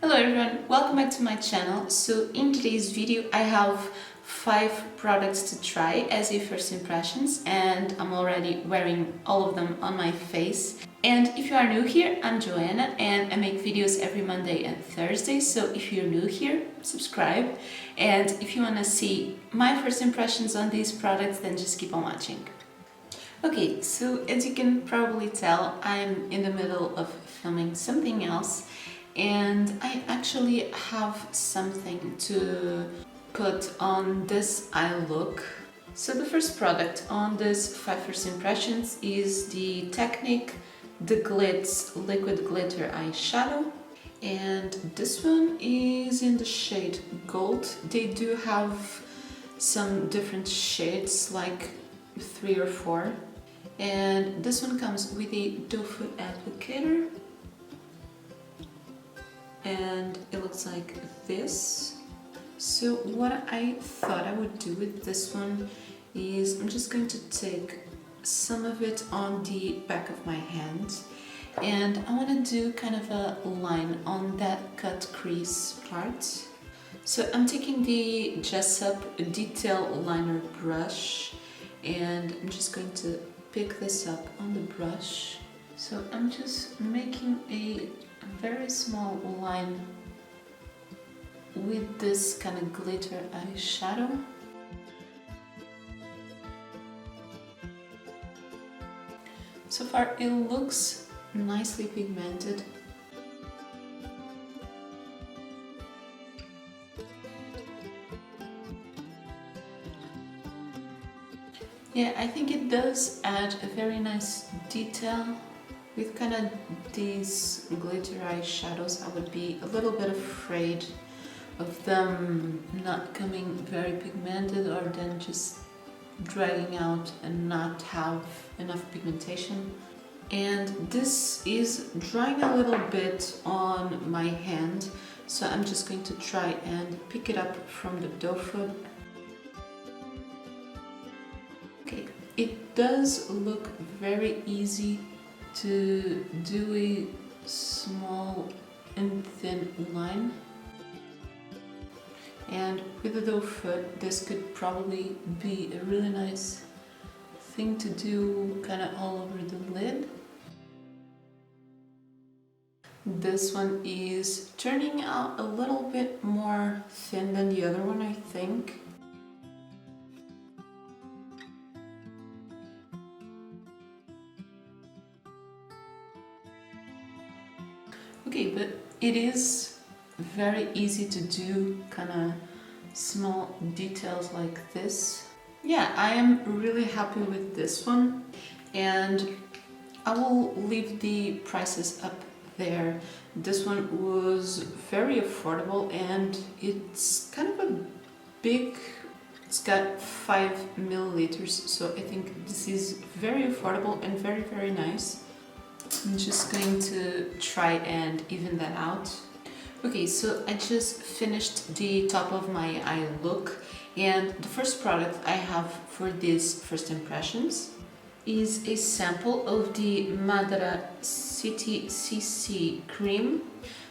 Hello everyone, welcome back to my channel. So in today's video I have 5 products to try as a first impressions, and I'm already wearing all of them on my face. And if you are new here, I'm Joanna and I make videos every Monday and Thursday, so if you're new here, subscribe. And if you want to see my first impressions on these products, then just keep on watching. Okay, so as you can probably tell, I'm in the middle of filming something else, and I actually have something to put on this eye look. So the first product on this 5 first impressions is the Technic The Glitz Liquid Glitter Eyeshadow, and this one is in the shade Gold. They do have some different shades, like 3 or 4. And this one comes with a doe foot applicator, and it looks like this. So what I thought I would do with this one is I'm just going to take some of it on the back of my hand, and I want to do kind of a line on that cut crease part. So I'm taking the Jessup Detail Liner brush, and I'm just going to pick this up on the brush. So I'm just making a very small line with this kind of glitter eyeshadow. So far it looks nicely pigmented. Yeah, I think it does add a very nice detail. With kind of these glitter eyeshadows, I would be a little bit afraid of them not coming very pigmented, or then just dragging out and not have enough pigmentation. And this is drying a little bit on my hand, so I'm just going to try and pick it up from the doe foot. Okay, it does look very easy to do a small and thin line, and with the doe foot this could probably be a really nice thing to do kind of all over the lid. This one is turning out a little bit more thin than the other one, I think. Okay, but it is very easy to do kind of small details like this. Yeah, I am really happy with this one, and I will leave the prices up there. This one was very affordable, and it's kind of a big, it's got 5 milliliters, so I think this is very affordable and very nice. I'm just going to try and even that out. Okay, so I just finished the top of my eye look, and the first product I have for these first impressions is a sample of the Madara City CC cream.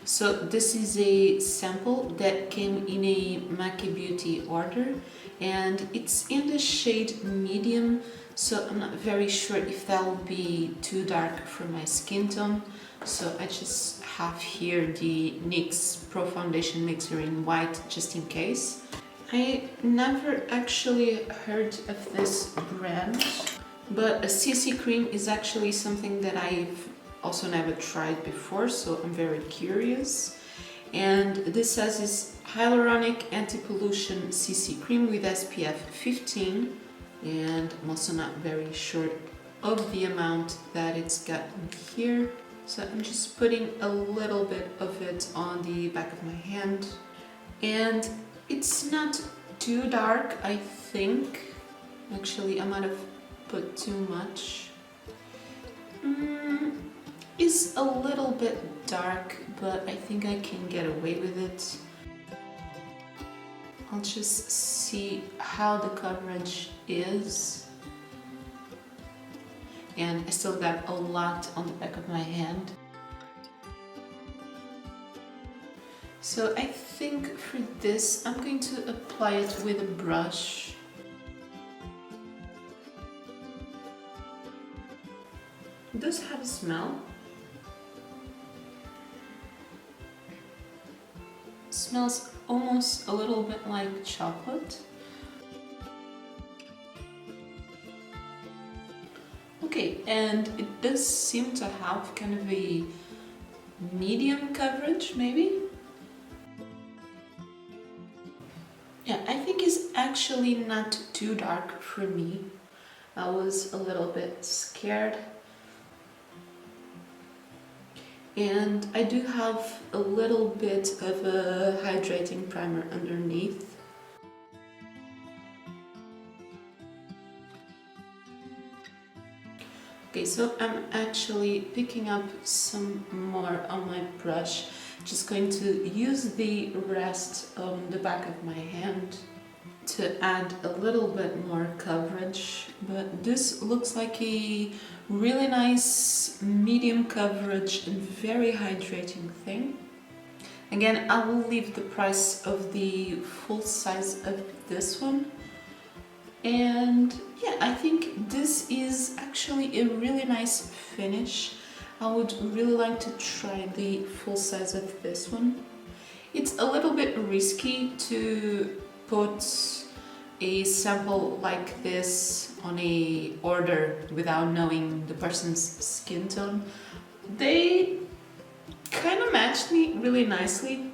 So this is a sample that came in a Mackie Beauty order, and it's in the shade medium, so I'm not very sure if that will be too dark for my skin tone. So I just have here the NYX Pro Foundation Mixer in white, just in case. I never actually heard of this brand, but a CC cream is actually something that I've also never tried before, so I'm very curious. And this says it's hyaluronic anti-pollution CC cream with SPF 15, and I'm also not very sure of the amount that it's got here. So I'm just putting a little bit of it on the back of my hand, and it's not too dark, I think. Actually, I might have put too much. It's a little bit dark, but I think I can get away with it. I'll just see how the coverage is. And I still got a lot on the back of my hand. So I think for this, I'm going to apply it with a brush. It does have a smell. It smells almost a little bit like chocolate. Okay, and it does seem to have kind of a medium coverage, maybe? Yeah, I think it's actually not too dark for me. I was a little bit scared. And I do have a little bit of a hydrating primer underneath. Okay, so I'm actually picking up some more on my brush. Just going to use the rest on the back of my hand to add a little bit more coverage, but this looks like a really nice medium coverage and very hydrating thing. Again, I will leave the price of the full size of this one. And yeah, I think this is actually a really nice finish. I would really like to try the full size of this one. It's a little bit risky to put a sample like this on a order without knowing the person's skin tone. They kind of matched me really nicely,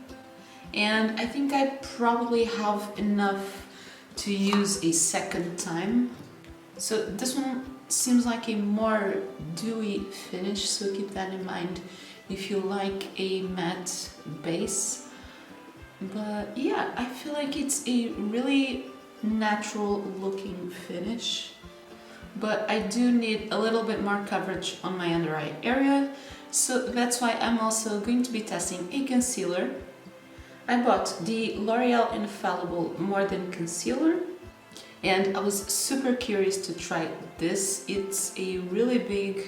and I think I probably have enough to use a second time. So this one seems like a more dewy finish, so keep that in mind if you like a matte base. But yeah, I feel like it's a really natural looking finish, but I do need a little bit more coverage on my under eye area, so that's why I'm also going to be testing a concealer. I bought the L'Oreal Infallible More Than Concealer, and I was super curious to try this. It's a really big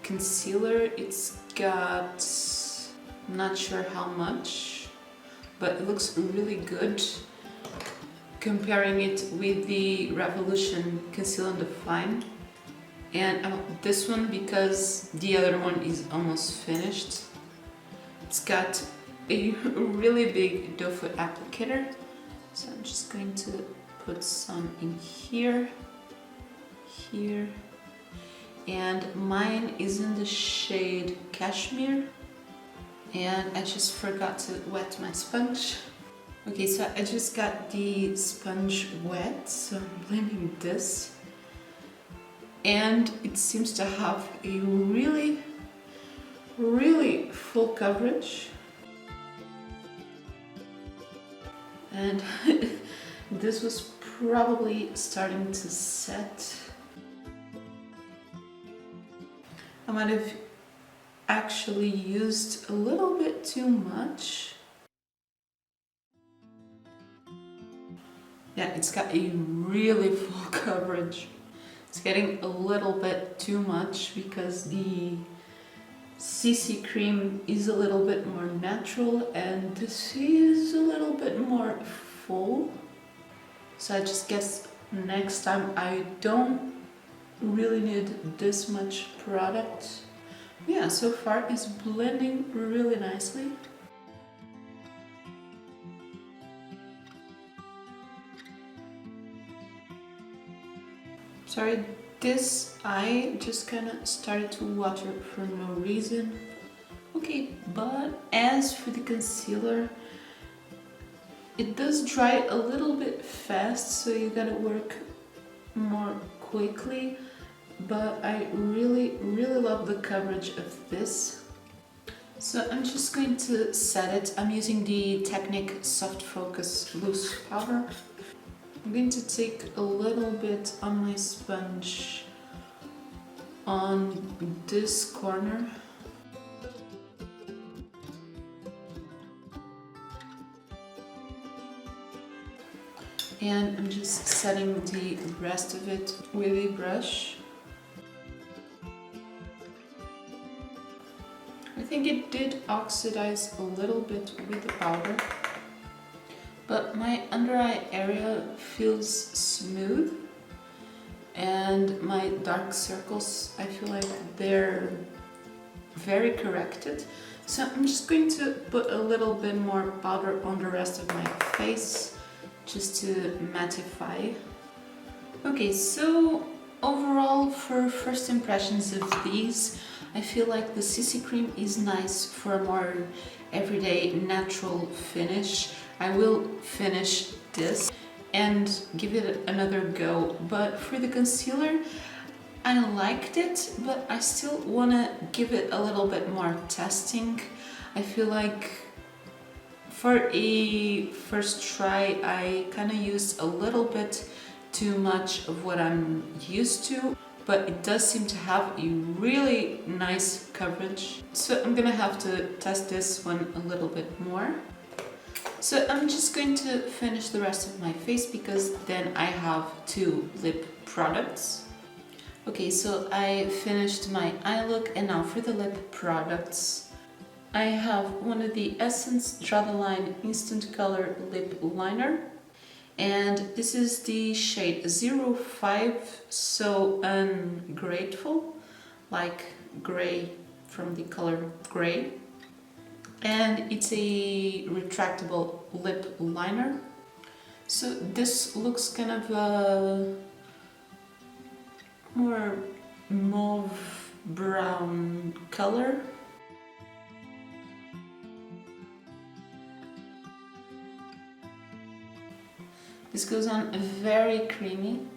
concealer. It's got, I'm not sure how much, but it looks really good. Comparing it with the Revolution Conceal and Define. And I want this one because the other one is almost finished. It's got a really big doe foot applicator, so I'm just going to put some in here, here, and mine is in the shade Cashmere, and I just forgot to wet my sponge. Okay, so I just got the sponge wet, so I'm blending this, and it seems to have a really full coverage. And this was probably starting to set. I might have actually used a little bit too much. Yeah, it's got a really full coverage. It's getting a little bit too much because the CC cream is a little bit more natural and this is a little bit more full. So I just guess next time I don't really need this much product. Yeah, so far it's blending really nicely. Sorry, this eye just kind of started to water for no reason. Okay, but as for the concealer, it does dry a little bit fast, so you gotta work more quickly. But I really love the coverage of this. So I'm just going to set it. I'm using the Technic Soft Focus Loose Powder. I'm going to take a little bit on my sponge on this corner. And I'm just setting the rest of it with a brush. I think it did oxidize a little bit with the powder, but my under eye area feels smooth, and my dark circles, I feel like they're very corrected. So I'm just going to put a little bit more powder on the rest of my face just to mattify. Okay, so overall, for first impressions of these, I feel like the CC cream is nice for a more everyday natural finish. I will finish this and give it another go, but for the concealer, I liked it, but I still want to give it a little bit more testing. I feel like for a first try, I kind of used a little bit too much of what I'm used to, but it does seem to have a really nice coverage. So I'm gonna have to test this one a little bit more. So I'm just going to finish the rest of my face because then I have 2 lip products. Okay, so I finished my eye look, and now for the lip products. I have one of the Essence Draw the Line Instant Color Lip Liner, and this is the shade 05, so ungrateful, like gray from the color gray. And it's a retractable lip liner. So this looks kind of a more mauve brown color. This goes on very creamy.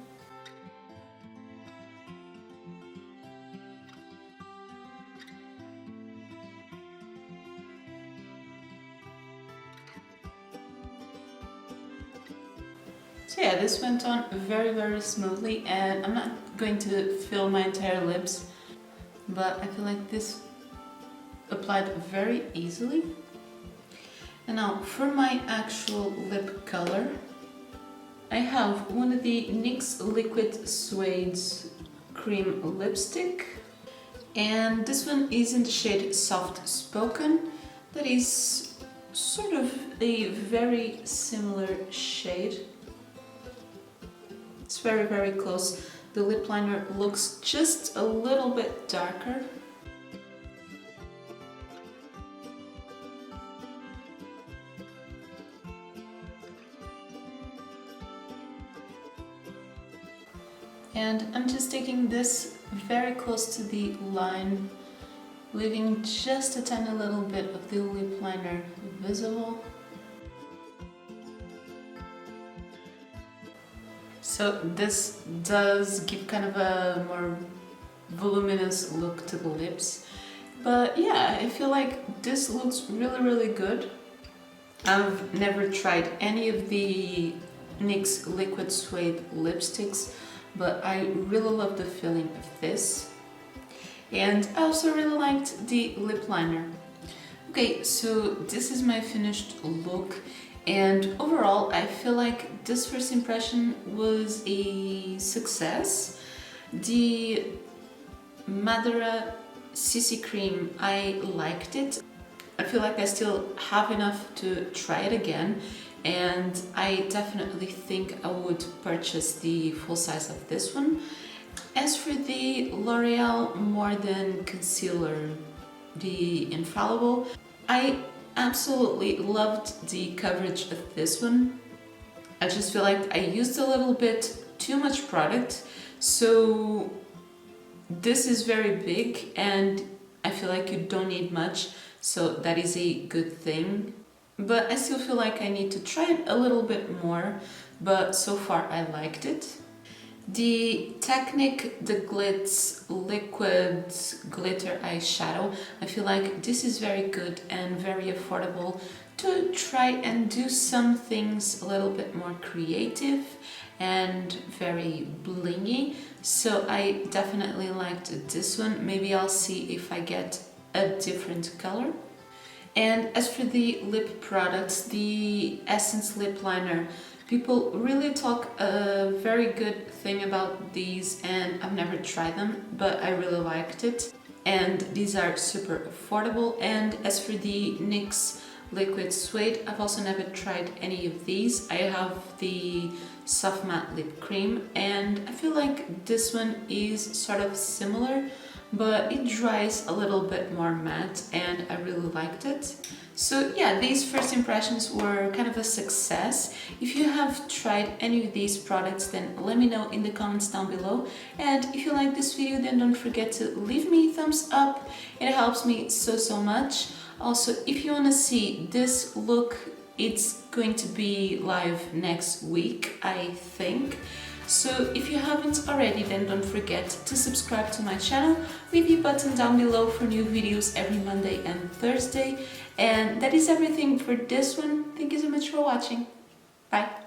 So yeah, this went on very smoothly, and I'm not going to fill my entire lips, but I feel like this applied very easily. And now for my actual lip color, I have one of the NYX Liquid Suede Cream Lipstick, and this one is in the shade Soft Spoken. That is sort of a very similar shade. It's very close. The lip liner looks just a little bit darker. And I'm just taking this very close to the line, leaving just a tiny little bit of the lip liner visible. So this does give kind of a more voluminous look to the lips. But yeah, I feel like this looks really good. I've never tried any of the NYX Liquid Suede lipsticks, but I really love the feeling of this. And I also really liked the lip liner. Okay, so this is my finished look, and overall I feel like this first impression was a success. The Madara CC cream, I liked it. I feel like I still have enough to try it again, and I definitely think I would purchase the full size of this one. As for the L'Oreal More Than Concealer, the Infallible, I absolutely loved the coverage of this one. I just feel like I used a little bit too much product, so this is very big and I feel like you don't need much, so that is a good thing. But I still feel like I need to try it a little bit more, but so far I liked it. The Technic The Glitz Liquid Glitter Eyeshadow, I feel like this is very good and very affordable to try and do some things a little bit more creative and very blingy. So I definitely liked this one. Maybe I'll see if I get a different color. And as for the lip products, the Essence Lip Liner, people really talk a very good thing about these, and I've never tried them, but I really liked it. and these are super affordable. And as for the NYX liquid suede, I've also never tried any of these. I have the soft matte lip cream, and I feel like this one is sort of similar, but it dries a little bit more matte, and I really liked it. So yeah, these first impressions were kind of a success. If you have tried any of these products, then let me know in the comments down below. And if you like this video, then don't forget to leave me a thumbs up. It helps me so much. Also, if you want to see this look, it's going to be live next week, I think. So if you haven't already, then don't forget to subscribe to my channel with the button down below for new videos every Monday and Thursday. And that is everything for this one. Thank you so much for watching. Bye.